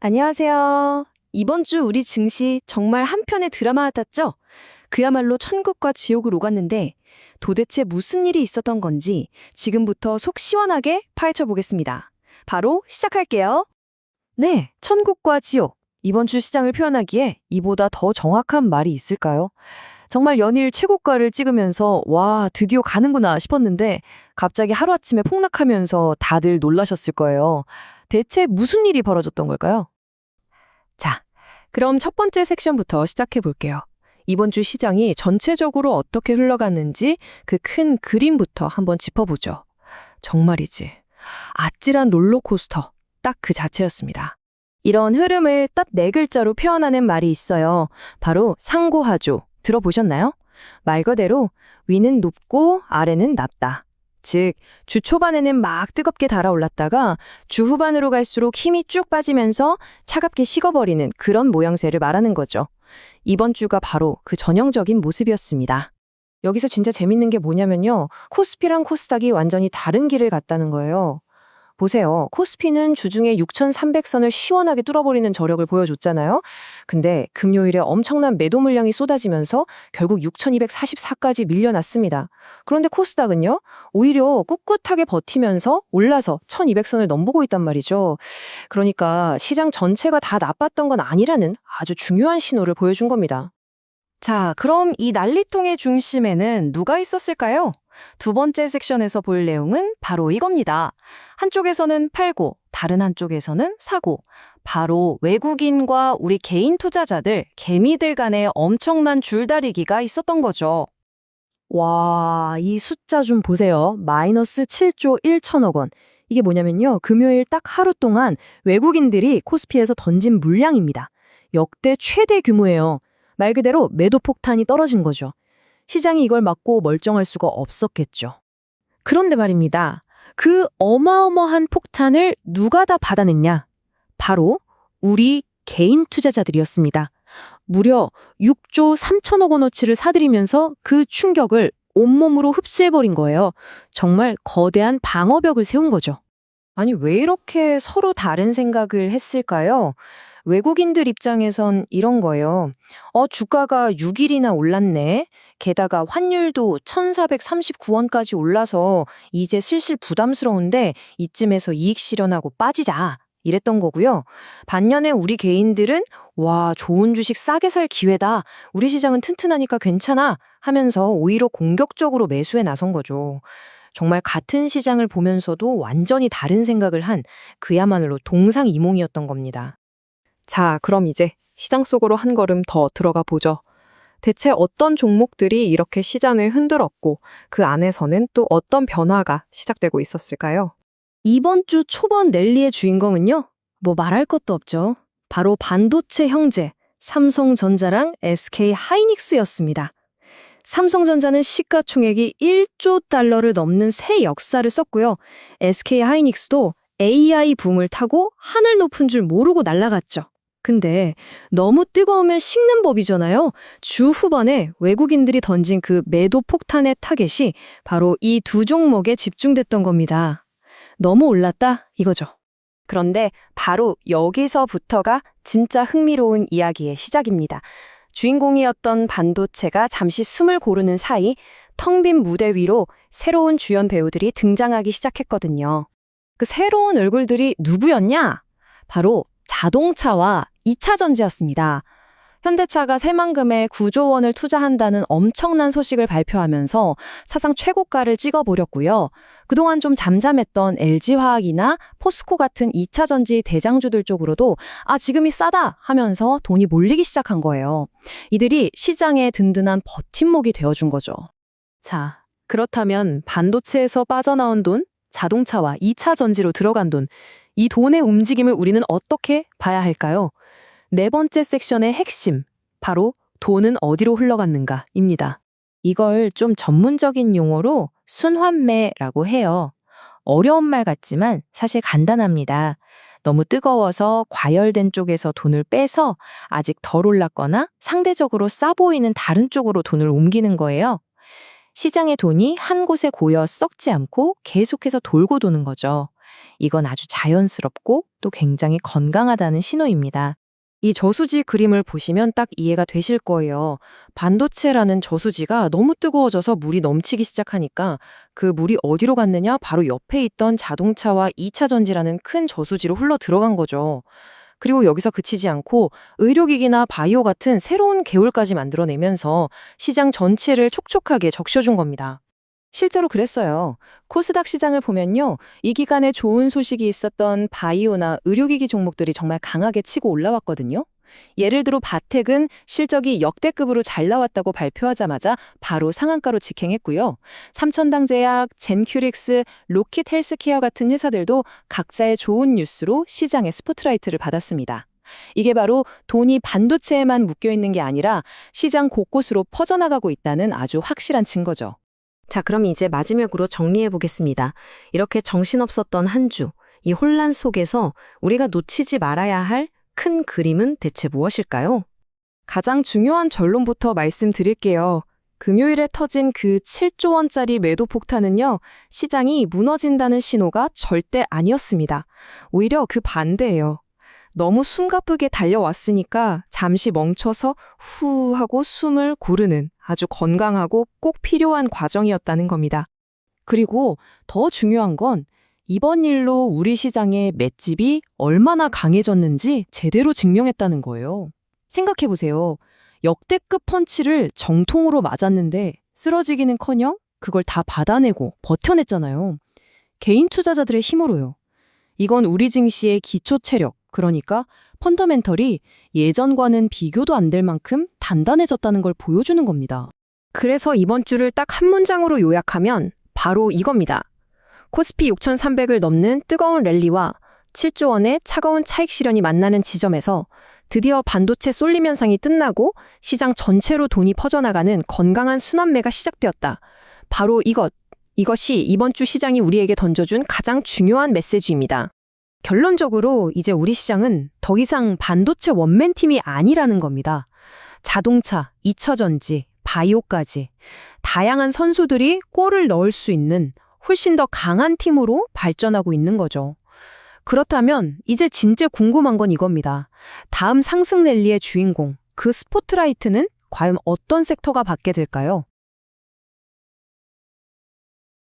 안녕하세요. 이번 주 우리 증시 정말 한 편의 드라마 같았죠? 그야말로 천국과 지옥을 오갔는데 도대체 무슨 일이 있었던 건지 지금부터 속 시원하게 파헤쳐 보겠습니다. 바로 시작할게요. 네, 천국과 지옥. 이번 주 시장을 표현하기에 이보다 더 정확한 말이 있을까요? 정말 연일 최고가를 찍으면서 와, 드디어 가는구나 싶었는데 갑자기 하루아침에 폭락하면서 다들 놀라셨을 거예요. 대체 무슨 일이 벌어졌던 걸까요? 자, 그럼 첫 번째 섹션부터 시작해 볼게요. 이번 주 시장이 전체적으로 어떻게 흘러갔는지 그 큰 그림부터 한번 짚어보죠. 정말이지. 아찔한 롤러코스터. 딱 그 자체였습니다. 이런 흐름을 딱 네 글자로 표현하는 말이 있어요. 바로 상고하죠. 들어보셨나요? 말 그대로 위는 높고 아래는 낮다. 즉, 주 초반에는 막 뜨겁게 달아올랐다가 주 후반으로 갈수록 힘이 쭉 빠지면서 차갑게 식어버리는 그런 모양새를 말하는 거죠. 이번 주가 바로 그 전형적인 모습이었습니다. 여기서 진짜 재밌는 게 뭐냐면요. 코스피랑 코스닥이 완전히 다른 길을 갔다는 거예요. 보세요. 코스피는 주중에 6,300선을 시원하게 뚫어버리는 저력을 보여줬잖아요. 근데 금요일에 엄청난 매도 물량이 쏟아지면서 결국 6,244까지 밀려났습니다. 그런데 코스닥은요, 오히려 꿋꿋하게 버티면서 올라서 1,200선을 넘보고 있단 말이죠. 그러니까 시장 전체가 다 나빴던 건 아니라는 아주 중요한 신호를 보여준 겁니다. 자, 그럼 이 난리통의 중심에는 누가 있었을까요? 두 번째 섹션에서 볼 내용은 바로 이겁니다. 한쪽에서는 팔고, 다른 한쪽에서는 사고, 바로 외국인과 우리 개인 투자자들, 개미들 간의 엄청난 줄다리기가 있었던 거죠. 와, 이 숫자 좀 보세요. 마이너스 7조 1천억 원. 이게 뭐냐면요. 금요일 딱 하루 동안 외국인들이 코스피에서 던진 물량입니다. 역대 최대 규모예요. 말 그대로 매도 폭탄이 떨어진 거죠. 시장이 이걸 막고 멀쩡할 수가 없었겠죠. 그런데 말입니다. 그 어마어마한 폭탄을 누가 다 받아냈냐? 바로 우리 개인 투자자들이었습니다. 무려 6조 3천억 원어치를 사들이면서 그 충격을 온몸으로 흡수해버린 거예요. 정말 거대한 방어벽을 세운 거죠. 아니, 왜 이렇게 서로 다른 생각을 했을까요? 외국인들 입장에선 이런 거예요. 주가가 6일이나 올랐네. 게다가 환율도 1,439원까지 올라서 이제 슬슬 부담스러운데 이쯤에서 이익 실현하고 빠지자. 이랬던 거고요. 반면에 우리 개인들은 와, 좋은 주식 싸게 살 기회다. 우리 시장은 튼튼하니까 괜찮아. 하면서 오히려 공격적으로 매수에 나선 거죠. 정말 같은 시장을 보면서도 완전히 다른 생각을 한 그야말로 동상이몽이었던 겁니다. 자, 그럼 이제 시장 속으로 한 걸음 더 들어가 보죠. 대체 어떤 종목들이 이렇게 시장을 흔들었고 그 안에서는 또 어떤 변화가 시작되고 있었을까요? 이번 주 초반 랠리의 주인공은요, 뭐 말할 것도 없죠. 바로 반도체 형제, 삼성전자랑 SK 하이닉스였습니다. 삼성전자는 시가총액이 1조 달러를 넘는 새 역사를 썼고요. SK하이닉스도 AI 붐을 타고 하늘 높은 줄 모르고 날아갔죠. 근데 너무 뜨거우면 식는 법이잖아요. 주 후반에 외국인들이 던진 그 매도 폭탄의 타겟이 바로 이 두 종목에 집중됐던 겁니다. 너무 올랐다 이거죠. 그런데 바로 여기서부터가 진짜 흥미로운 이야기의 시작입니다. 주인공이었던 반도체가 잠시 숨을 고르는 사이 텅 빈 무대 위로 새로운 주연 배우들이 등장하기 시작했거든요. 그 새로운 얼굴들이 누구였냐? 바로 자동차와 2차 전지였습니다. 현대차가 새만금에 9조 원을 투자한다는 엄청난 소식을 발표하면서 사상 최고가를 찍어버렸고요. 그동안 좀 잠잠했던 LG화학이나 포스코 같은 2차 전지 대장주들 쪽으로도 지금이 싸다 하면서 돈이 몰리기 시작한 거예요. 이들이 시장의 든든한 버팀목이 되어준 거죠. 자, 그렇다면 반도체에서 빠져나온 돈, 자동차와 2차 전지로 들어간 돈, 이 돈의 움직임을 우리는 어떻게 봐야 할까요? 네 번째 섹션의 핵심, 바로 돈은 어디로 흘러갔는가입니다. 이걸 좀 전문적인 용어로 순환매라고 해요. 어려운 말 같지만 사실 간단합니다. 너무 뜨거워서 과열된 쪽에서 돈을 빼서 아직 덜 올랐거나 상대적으로 싸 보이는 다른 쪽으로 돈을 옮기는 거예요. 시장의 돈이 한 곳에 고여 썩지 않고 계속해서 돌고 도는 거죠. 이건 아주 자연스럽고 또 굉장히 건강하다는 신호입니다. 이 저수지 그림을 보시면 딱 이해가 되실 거예요. 반도체라는 저수지가 너무 뜨거워져서 물이 넘치기 시작하니까 그 물이 어디로 갔느냐? 바로 옆에 있던 자동차와 2차 전지라는 큰 저수지로 흘러 들어간 거죠. 그리고 여기서 그치지 않고 의료기기나 바이오 같은 새로운 계열까지 만들어내면서 시장 전체를 촉촉하게 적셔준 겁니다. 실제로 그랬어요. 코스닥 시장을 보면요. 이 기간에 좋은 소식이 있었던 바이오나 의료기기 종목들이 정말 강하게 치고 올라왔거든요. 예를 들어 바텍은 실적이 역대급으로 잘 나왔다고 발표하자마자 바로 상한가로 직행했고요. 삼천당제약, 젠큐릭스, 로킷 헬스케어 같은 회사들도 각자의 좋은 뉴스로 시장의 스포트라이트를 받았습니다. 이게 바로 돈이 반도체에만 묶여 있는 게 아니라 시장 곳곳으로 퍼져나가고 있다는 아주 확실한 증거죠. 자, 그럼 이제 마지막으로 정리해 보겠습니다. 이렇게 정신없었던 한 주, 이 혼란 속에서 우리가 놓치지 말아야 할 큰 그림은 대체 무엇일까요? 가장 중요한 결론부터 말씀드릴게요. 금요일에 터진 그 7조 원짜리 매도 폭탄은요, 시장이 무너진다는 신호가 절대 아니었습니다. 오히려 그 반대예요. 너무 숨가쁘게 달려왔으니까 잠시 멈춰서 후 하고 숨을 고르는 아주 건강하고 꼭 필요한 과정이었다는 겁니다. 그리고 더 중요한 건 이번 일로 우리 시장의 맷집이 얼마나 강해졌는지 제대로 증명했다는 거예요. 생각해보세요. 역대급 펀치를 정통으로 맞았는데 쓰러지기는커녕 그걸 다 받아내고 버텨냈잖아요. 개인 투자자들의 힘으로요. 이건 우리 증시의 기초 체력, 그러니까 펀더멘털이 예전과는 비교도 안 될 만큼 단단해졌다는 걸 보여주는 겁니다. 그래서 이번 주를 딱 한 문장으로 요약하면 바로 이겁니다. 코스피 6,300을 넘는 뜨거운 랠리와 7조 원의 차가운 차익 실현이 만나는 지점에서 드디어 반도체 쏠림 현상이 끝나고 시장 전체로 돈이 퍼져나가는 건강한 순환매가 시작되었다. 바로 이것이 이번 주 시장이 우리에게 던져준 가장 중요한 메시지입니다. 결론적으로 이제 우리 시장은 더 이상 반도체 원맨팀이 아니라는 겁니다. 자동차, 2차 전지, 바이오까지 다양한 선수들이 골을 넣을 수 있는 훨씬 더 강한 팀으로 발전하고 있는 거죠. 그렇다면 이제 진짜 궁금한 건 이겁니다. 다음 상승 랠리의 주인공, 그 스포트라이트는 과연 어떤 섹터가 받게 될까요?